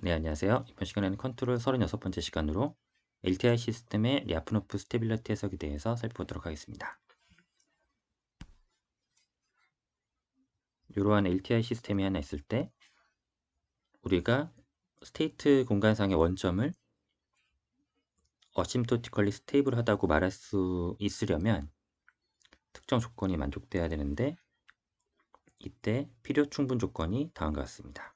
네, 안녕하세요. 이번 시간에는 컨트롤 36번째 시간으로 LTI 시스템의 랴프노프 스테빌리티 해석에 대해서 살펴보도록 하겠습니다. 이러한 LTI 시스템이 하나 있을 때 우리가 스테이트 공간상의 원점을 어심토티컬리 스테이블하다고 말할 수 있으려면 특정 조건이 만족돼야 되는데 이때 필요 충분 조건이 다음과 같습니다.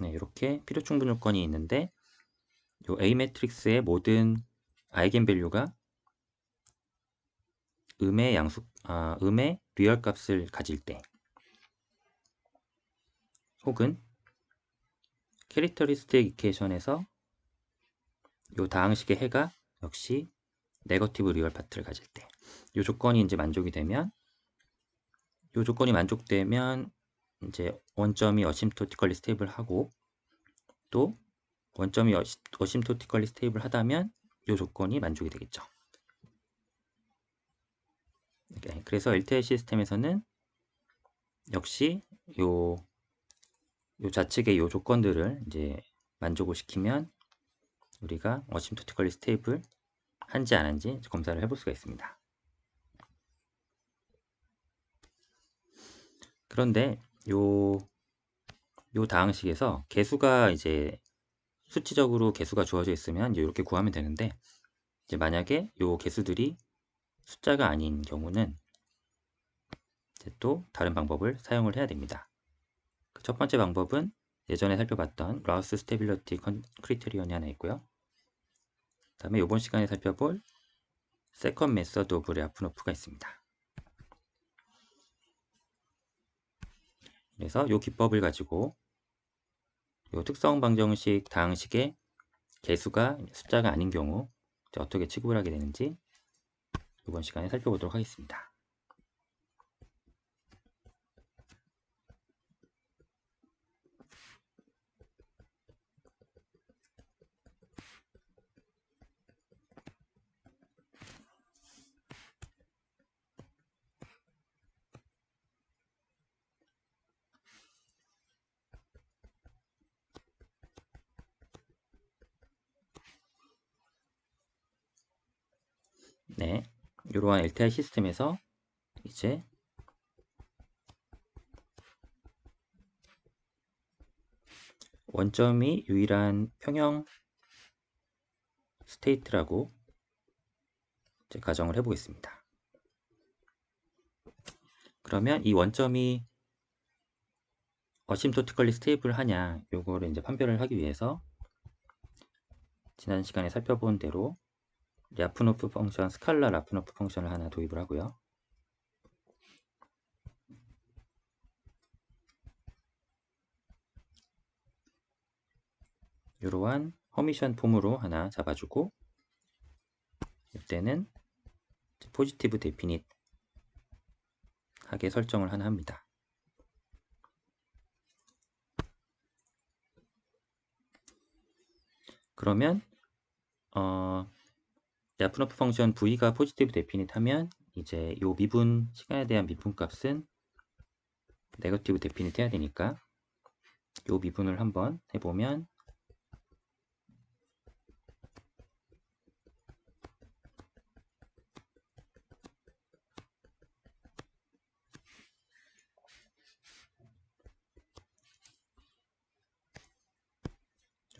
네, 이렇게 필요 충분 조건이 있는데 이 A 매트릭스의 모든 아이겐 밸류가 음의 리얼 값을 가질 때 혹은 캐릭터리스틱 이퀘이션에서 이 다항식의 해가 역시 네거티브 리얼 파트를 가질 때 이 조건이 이제 만족이 되면 이 조건이 만족되면 이제 원점이 어심토티컬리 스테이블하고 또 원점이 어심토티컬리 스테이블하다면 이 조건이 만족이 되겠죠. 그래서 LTI 시스템에서는 역시 요 좌측의 요 조건들을 이제 만족을 시키면 우리가 어심토티컬리 스테이블 한지 안 한지 검사를 해볼 수가 있습니다. 그런데 요 다항식에서 개수가 이제 수치적으로 개수가 주어져 있으면 이렇게 구하면 되는데 이제 만약에 요 개수들이 숫자가 아닌 경우는 이제 또 다른 방법을 사용을 해야 됩니다. 그 첫 번째 방법은 예전에 살펴봤던 라우스 스테빌리티 크리테리언이 하나 있고요. 그 다음에 이번 시간에 살펴볼 세컨 메서드 오브 랴프노프가 있습니다. 그래서 이 기법을 가지고 이 특성 방정식 다항식의 개수가 숫자가 아닌 경우 어떻게 취급을 하게 되는지 이번 시간에 살펴보도록 하겠습니다. 네, 이러한 LTI 시스템에서 이제 원점이 유일한 평형 스테이트라고 이제 가정을 해보겠습니다. 그러면 이 원점이 어심토티컬리 스테이블 하냐 요거를 이제 판별을 하기 위해서 지난 시간에 살펴본 대로 랴프노프 펑션, 스칼라 랴프노프 펑션을 하나 도입을 하고요. 이러한 허미션 폼으로 하나 잡아주고 이때는 포지티브 데피닛 하게 설정을 하나 합니다. 그러면 랴프노프 펑션 v가 포지티브 데피닛 하면 이제 요 미분 시간에 대한 미분 값은 네거티브 데피닛 해야 되니까 요 미분을 한번 해보면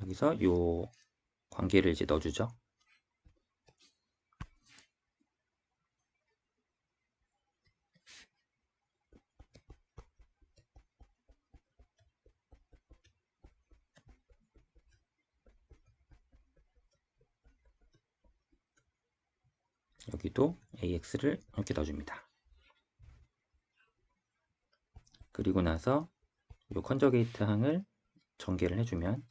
여기서 요 관계를 이제 넣어주죠. 여기도 AX를 이렇게 넣어줍니다. 그리고 나서 요 컨저게이트 항을 전개를 해주면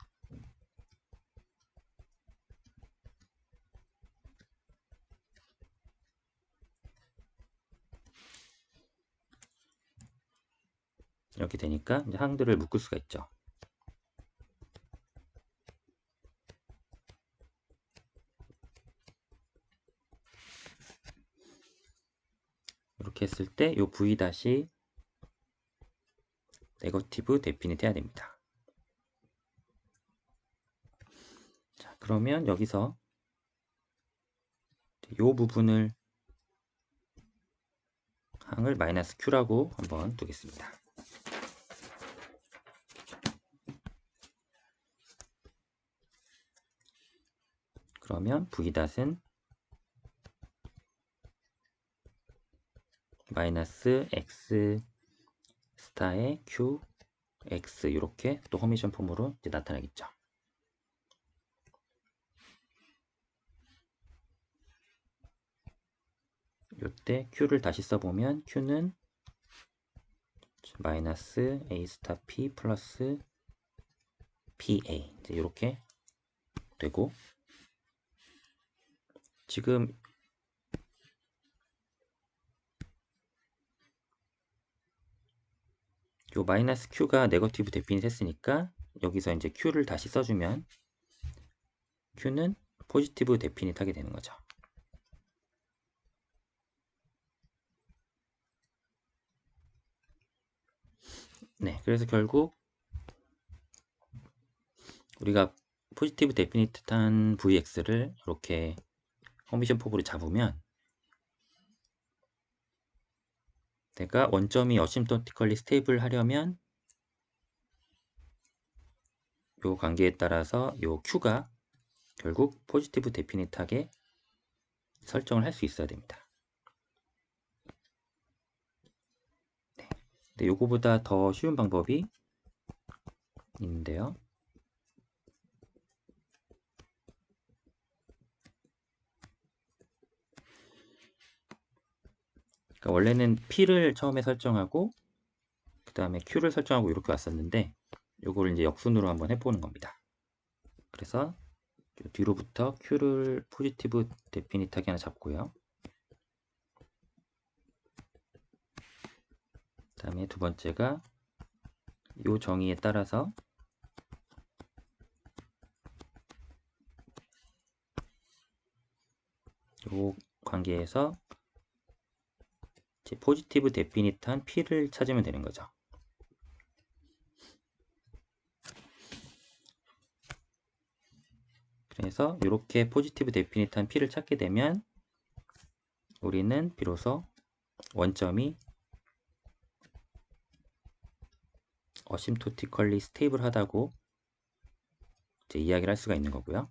이렇게 되니까 이제 항들을 묶을 수가 있죠. 이렇게 했을 때 이 V 다시 네거티브 데피닛 해야 됩니다. 자, 그러면 여기서 이 부분을 항을 마이너스 Q라고 한번 두겠습니다. 그러면 V닷은 마이너스 X 스타의 Q X 이렇게 또 허미션 폼으로 이제 나타나겠죠. 이때 Q를 다시 써보면 Q는 마이너스 A 스타 P 플러스 PA 이제 이렇게 되고, 지금 요 마이너스 Q가 네거티브 데피닛 했으니까 여기서 이제 Q를 다시 써주면 Q는 포지티브 데피닛 하게 되는 거죠. 네, 그래서 결국 우리가 포지티브 데피니트한 Vx를 이렇게 허미션 폼으로 잡으면 내가 원점이 어심토티컬리 스테이블 하려면 요 관계에 따라서 요 Q가 결국 포지티브 데피니트하게 설정을 할 수 있어야 됩니다. 네. 근데 요거보다 더 쉬운 방법이 있는데요. 그러니까 원래는 P를 처음에 설정하고 그 다음에 Q를 설정하고 이렇게 왔었는데 요거를 이제 역순으로 한번 해보는 겁니다. 그래서 뒤로부터 Q를 포지티브 데피니트하게 하나 잡고요. 그 다음에 두 번째가 요 정의에 따라서 요 관계에서 이제 포지티브 데피니트한 P를 찾으면 되는 거죠. 그래서 이렇게 포지티브 데피니트한 P를 찾게 되면 우리는 비로소 원점이 어심토티컬리 스테이블 하다고 이제 이야기를 할 수가 있는 거고요.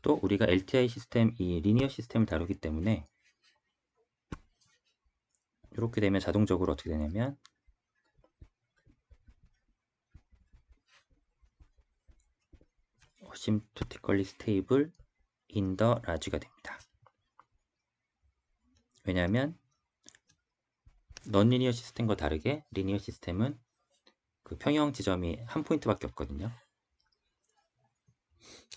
또 우리가 LTI 시스템, 이 리니어 시스템을 다루기 때문에 이렇게 되면 자동적으로 어떻게 되냐면 어심토티컬리 스테이블 인 더 라지가 됩니다. 왜냐하면 넌리니어 시스템과 다르게 리니어 시스템은 그 평형 지점이 한 포인트밖에 없거든요.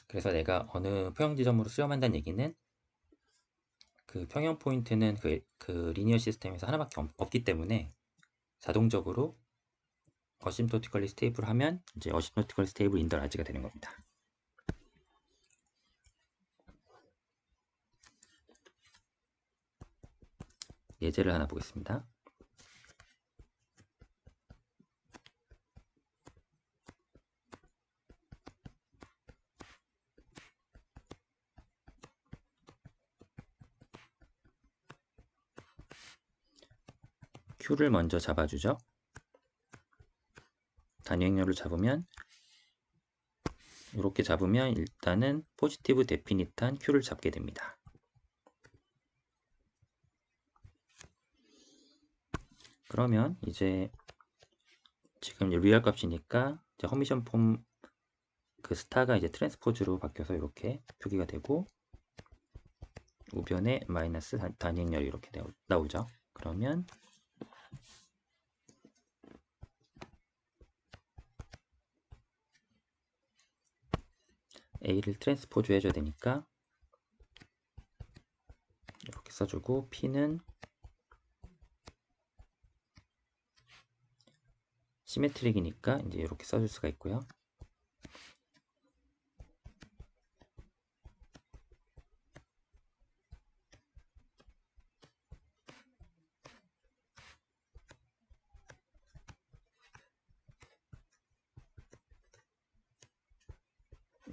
그래서 내가 어느 평형 지점으로 수렴한다는 얘기는 그 평형 포인트는 그 리니어 시스템에서 하나밖에 없기 때문에 자동적으로 어심토티컬리 스테이블 하면 이제 어심토티컬리 스테이블 인 더 라지가 되는 겁니다. 예제를 하나 보겠습니다. Q를 먼저 잡아주죠. 단위행렬을 잡으면 이렇게 잡으면 일단은 포지티브 데피니트한 Q를 잡게 됩니다. 그러면 이제 지금 리얼 값이니까 이제 허미션 폼 그 스타가 이제 트랜스포즈로 바뀌어서 이렇게 표기가 되고 우변에 마이너스 단위행렬이 이렇게 나오죠. 그러면 A를 트랜스포즈 해줘야 되니까 이렇게 써주고 P는 시메트릭이니까 이제 이렇게 써줄 수가 있고요.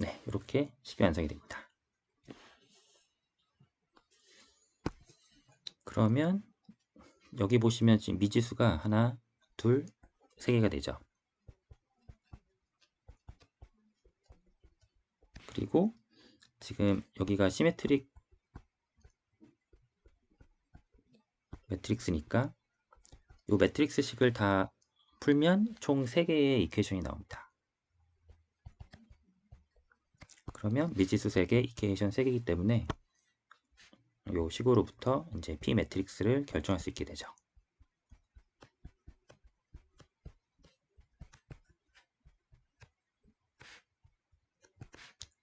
네, 이렇게 식이 완성이 됩니다. 그러면 여기 보시면 지금 미지수가 하나, 둘, 세 개가 되죠. 그리고 지금 여기가 시메트릭 매트릭스니까 이 매트릭스식을 다 풀면 총 3개의 이퀘이션이 나옵니다. 그러면 미지수 3개, 이퀘이션 3개이기 때문에 이 식으로부터 이제 P 매트릭스를 결정할 수 있게 되죠.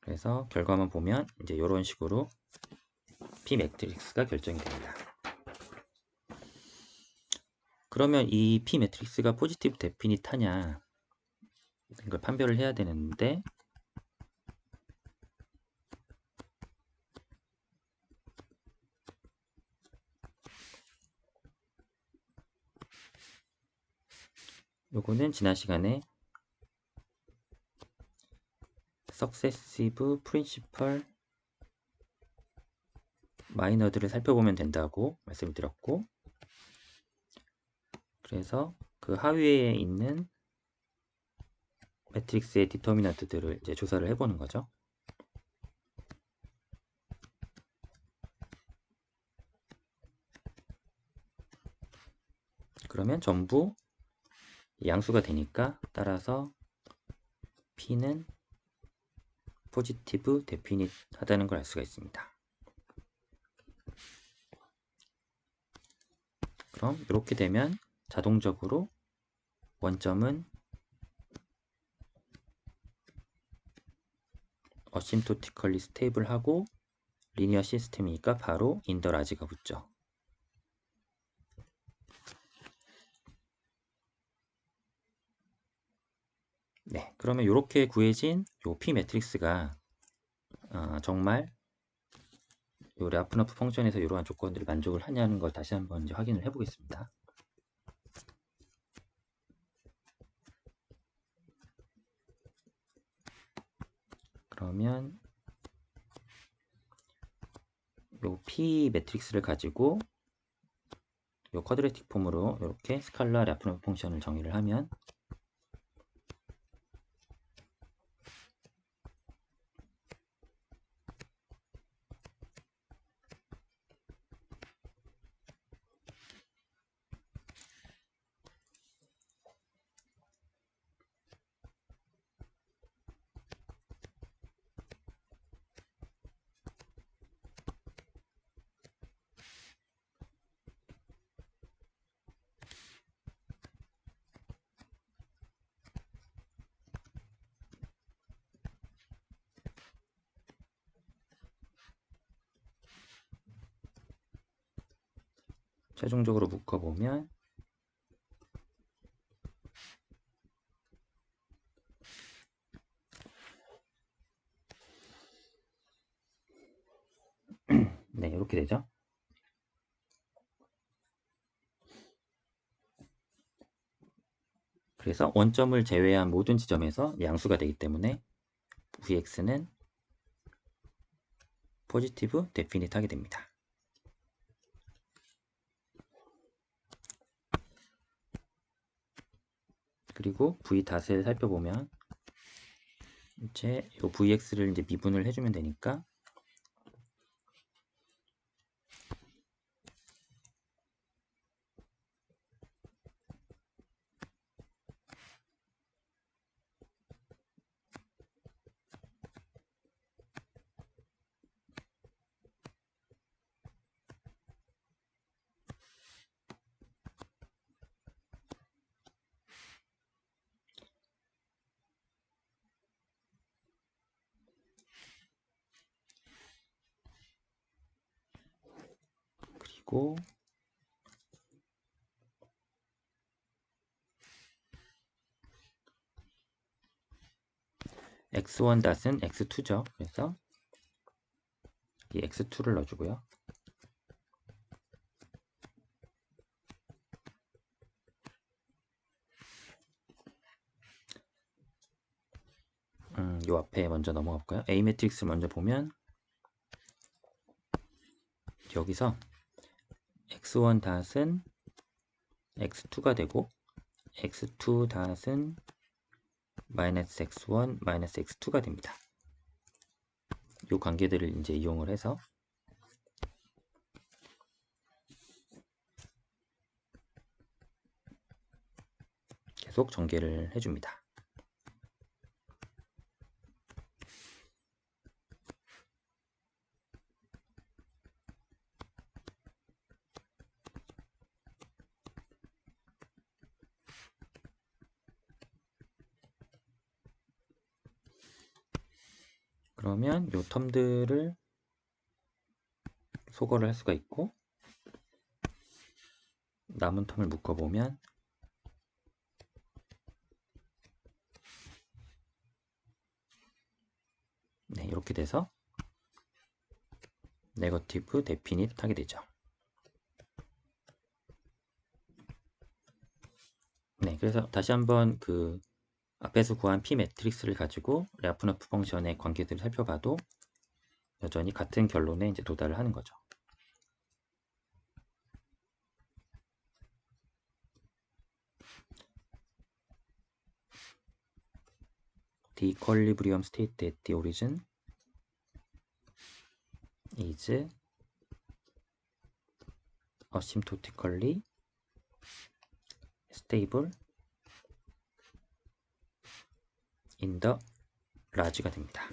그래서 결과만 보면 이제 이런 식으로 P 매트릭스가 결정이 됩니다. 그러면 이 P 매트릭스가 포지티브 데피닛하냐 이걸 판별을 해야 되는데 요거는 지난 시간에 Successive Principal 마이너들을 살펴보면 된다고 말씀을 드렸고, 그래서 그 하위에 있는 매트릭스의 디터미넌트들을 이제 조사를 해보는 거죠. 그러면 전부 양수가 되니까 따라서 P는 포지티브 데피닛 하다는 걸 알 수가 있습니다. 그럼 이렇게 되면 자동적으로 원점은 어심토티컬리 스테이블하고 리니어 시스템이니까 바로 인더 라지가 붙죠. 네, 그러면 이렇게 구해진 요 P 매트릭스가 정말 요 라프너프 펑션에서 이러한 조건들을 만족을 하냐는 걸 다시 한번 이제 확인을 해 보겠습니다. 그러면 요 P 매트릭스를 가지고 요 쿼드레틱 폼으로 이렇게 스칼라 라프너프 펑션을 정의를 하면 최종적으로 묶어보면 네, 이렇게 되죠. 그래서 원점을 제외한 모든 지점에서 양수가 되기 때문에 Vx는 포지티브 데피닛 하게 됩니다. 그리고 V 닷을 살펴보면 이제 요 Vx를 이제 미분을 해주면 되니까 그리고 x1 닷은 x2죠. 그래서 이 x2를 넣어주고요. 요 앞에 앞에 먼저 넘어가 볼까요? A 매트릭스를 먼저 보면 여기서 x1 닷은 x2가 되고 x2 닷은 마이너스 x1 마이너스 x2가 됩니다. 이 관계들을 이제 이용을 해서 계속 전개를 해줍니다. 그러면 이 텀들을 소거를 할 수가 있고 남은 텀을 묶어보면 네, 이렇게 돼서 네거티브 데피닛 하게 되죠. 네, 그래서 다시 한번 그 앞에서 구한 P 매트릭스를 가지고 랴프너프 펑션의 관계들을 살펴봐도 여전히 같은 결론에 이제 도달을 하는 거죠. The equilibrium state at the origin is asymptotically stable in the large가 됩니다.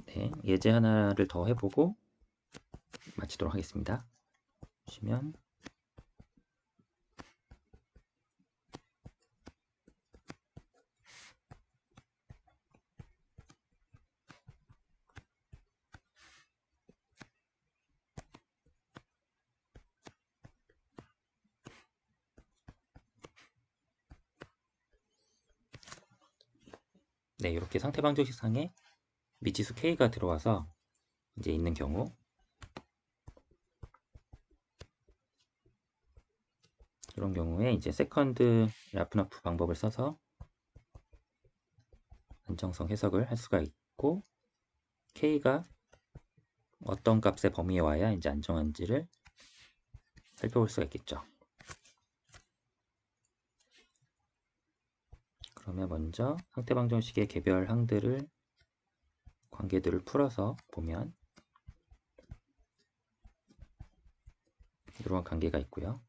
네, 예제 하나를 더 해보고 마치도록 하겠습니다. 보시면 네, 이렇게 상태 방정식상에 미지수 k가 들어와서 이제 있는 경우 이런 경우에 이제 세컨드 랴프너프 방법을 써서 안정성 해석을 할 수가 있고 k가 어떤 값의 범위에 와야 이제 안정한지를 살펴볼 수가 있겠죠. 그러면 먼저 상태 방정식의 개별 항들을 관계들을 풀어서 보면 이러한 관계가 있고요.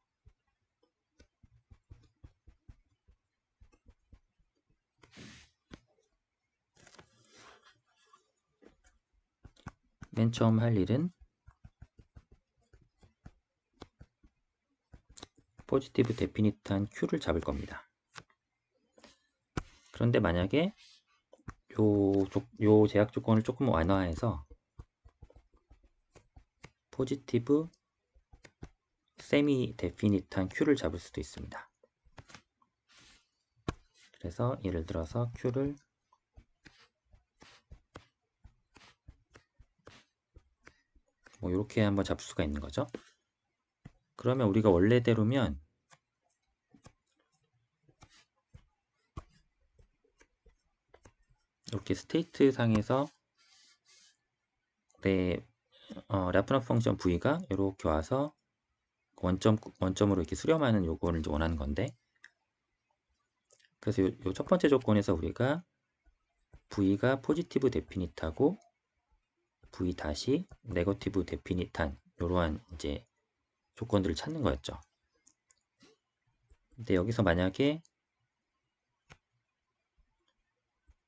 맨 처음 할 일은 포지티브 데피니트한 Q를 잡을 겁니다. 그런데 만약에 요 제약 조건을 조금 완화해서 포지티브 세미 데피니트한 Q를 잡을 수도 있습니다. 그래서 예를 들어서 Q를 뭐 이렇게 한번 잡을 수가 있는 거죠. 그러면 우리가 원래대로면 이렇게 스테이트 상에서 내 랴프너프 펑션 V가 이렇게 와서 원점으로 이렇게 수렴하는 요거를 이제 원하는 건데 그래서 요 첫 번째 조건에서 우리가 V가 포지티브 데피니트하고 V 다시 네거티브 데피니트한 이러한 이제 조건들을 찾는 거였죠. 근데 여기서 만약에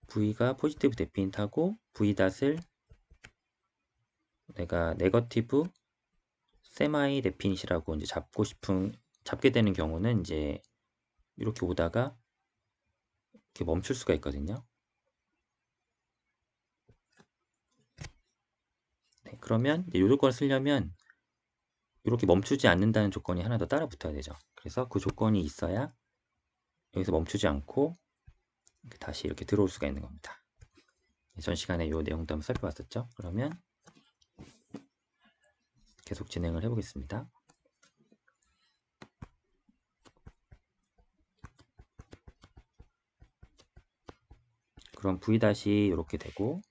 V가 포지티브 데피니트하고 V 닷을 내가 네거티브 세마이 데피닛이라고 이제 잡게 되는 경우는 이제 이렇게 오다가 이렇게 멈출 수가 있거든요. 네, 그러면 이 조건을 쓰려면 이렇게 멈추지 않는다는 조건이 하나 더 따라 붙어야 되죠. 그래서 그 조건이 있어야 여기서 멈추지 않고 다시 이렇게 들어올 수가 있는 겁니다. 전 시간에 이 내용도 한번 살펴봤었죠. 그러면 계속 진행을 해보겠습니다. 그럼 V 다시 이렇게 되고,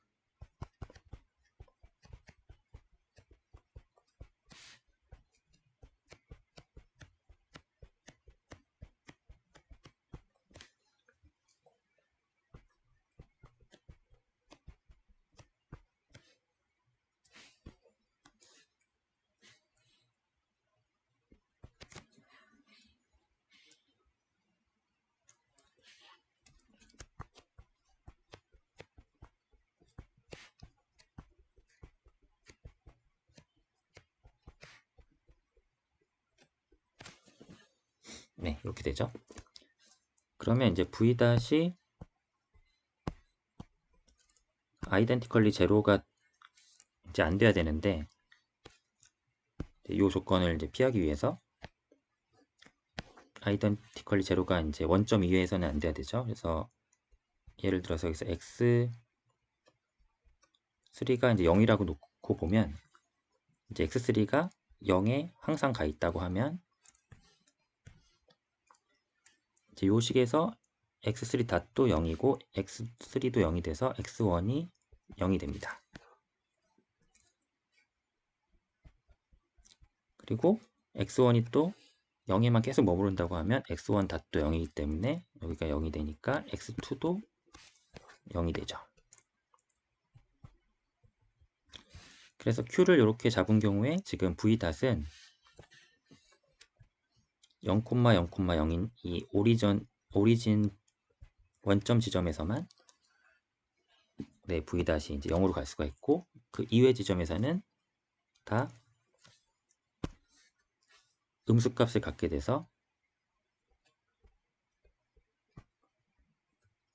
네, 이렇게 되죠. 그러면 이제 V 다시 아이덴티컬리 제로가 이제 안 돼야 되는데, 이 조건을 이제 피하기 위해서 아이덴티컬리 제로가 이제 원점 이외에서는 안 돼야 되죠. 그래서 예를 들어서 여기서 x3가 이제 0이라고 놓고 보면, 이제 x3가 0에 항상 가 있다고 하면, 이제 요 식에서 x3 닷도 0이고 x3도 0이 돼서 x1이 0이 됩니다. 그리고 x1이 또 0에만 계속 머무른다고 하면 x1 닷도 0이기 때문에 여기가 0이 되니까 x2도 0이 되죠. 그래서 q를 이렇게 잡은 경우에 지금 v 닷은 0,0,0인 이 오리진 원점 지점에서만 v 닷이 이제 0으로 갈 수가 있고, 그 이외 지점에서는 다 음수값을 갖게 돼서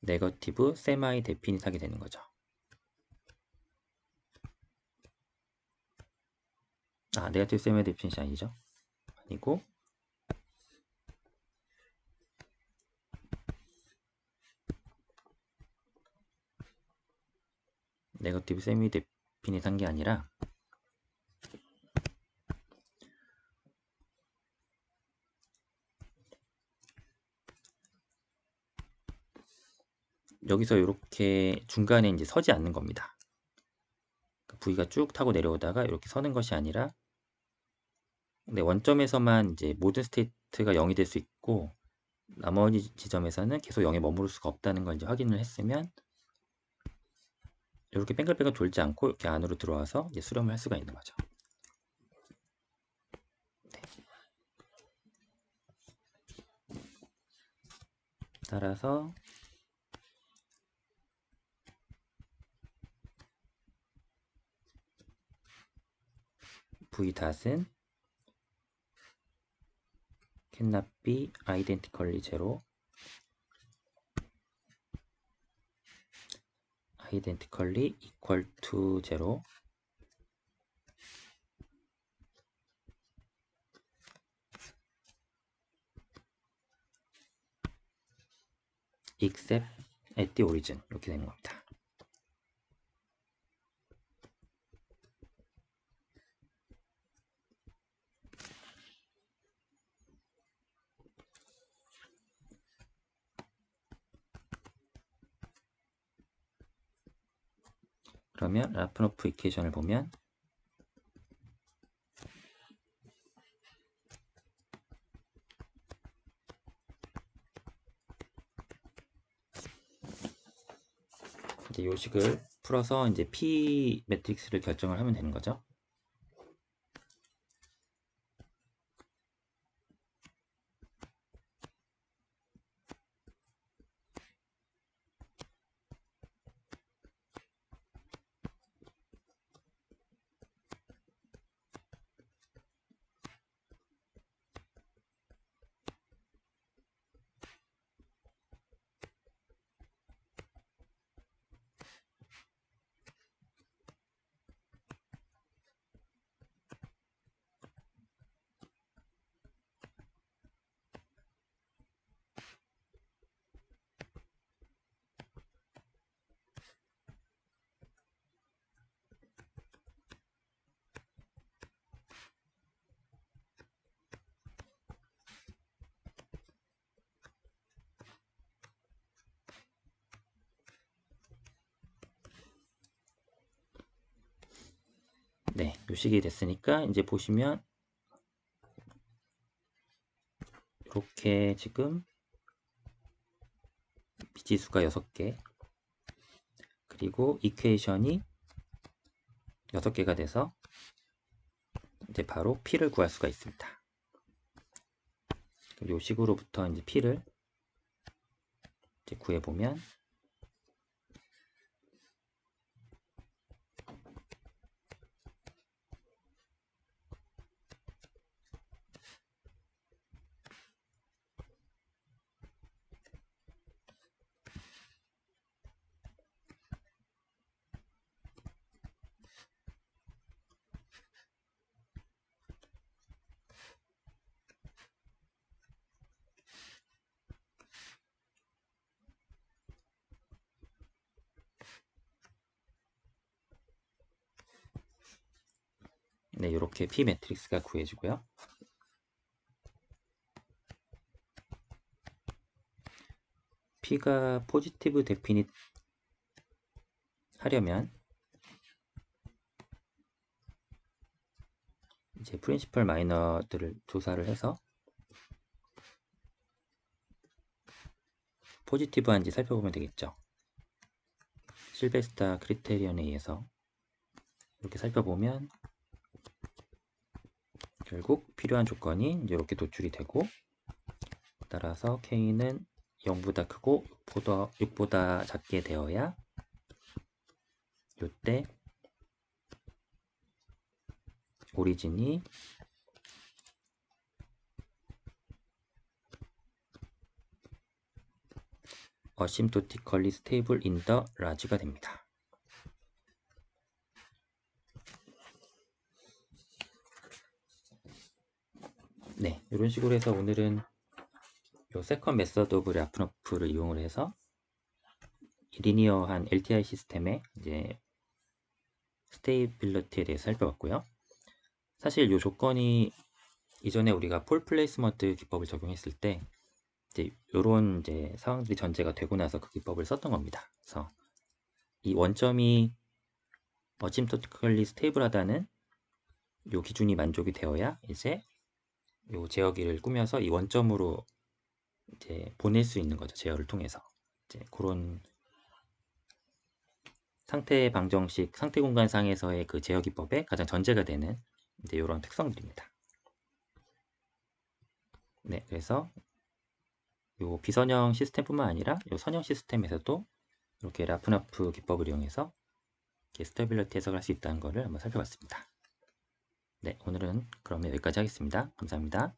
네거티브 세마이 데피닛하게 되는 거죠. 네거티브 세마이 데피닛이 아니죠. 아니고 네거티브 세미 데피닛한 게 아니라 여기서 이렇게 중간에 이제 서지 않는 겁니다. V가 쭉 타고 내려오다가 이렇게 서는 것이 아니라, 원점에서만 이제 모든 스테이트가 0이 될 수 있고 나머지 지점에서는 계속 0에 머무를 수가 없다는 걸 이제 확인을 했으면, 이렇게 뱅글뱅글 돌지 않고 이렇게 안으로 들어와서 이제 수렴을 할 수가 있는 거죠. 네. 따라서 V 닷은 cannot be identically zero, identically equal to zero, except at the origin, 이렇게 되는 겁니다. 그러면 라프노프 이퀘이션을 보면 이제 요 식을 풀어서 이제 P 매트릭스를 결정을 하면 되는 거죠. 네, 요 식이 됐으니까 이제 보시면 이렇게 지금 미지수가 6개, 그리고 이퀘이션이 6개가 돼서 이제 바로 P를 구할 수가 있습니다. 요 식으로부터 이제 P를 이제 구해보면 네, 이렇게 P 매트릭스가 구해지고요. P가 포지티브 데피닛 하려면 이제 프린시펄 마이너들을 조사를 해서 포지티브한지 살펴보면 되겠죠. 실베스타 크리테리언에 의해서 이렇게 살펴보면 결국 필요한 조건이 이렇게 도출이 되고, 따라서 K는 0보다 크고 6보다 작게 되어야 이때 오리진이 asymptotically stable in the large가 됩니다. 네, 이런 식으로 해서 오늘은 요 세컨 메서드 오브 라프너프를 이용을 해서 리니어한 LTI 시스템의 이제 스테이빌리티에 대해서 살펴봤고요. 사실 이 조건이 이전에 우리가 폴 플레이스먼트 기법을 적용했을 때 이제 이런 이제 상황들이 전제가 되고 나서 그 기법을 썼던 겁니다. 그래서 이 원점이 어심토티컬리 스테이블하다는 요 기준이 만족이 되어야 이제 요 제어기를 꾸며서 이 원점으로 이제 보낼 수 있는 거죠. 제어를 통해서 이제 그런 상태 방정식, 상태 공간상에서의 그 제어 기법의 가장 전제가 되는 이제 이런 특성들입니다. 네, 그래서 요 비선형 시스템뿐만 아니라 요 선형 시스템에서도 이렇게 라프나프 기법을 이용해서 스테빌리티 해석을 할 수 있다는 것을 한번 살펴봤습니다. 네, 오늘은 그러면 여기까지 하겠습니다. 감사합니다.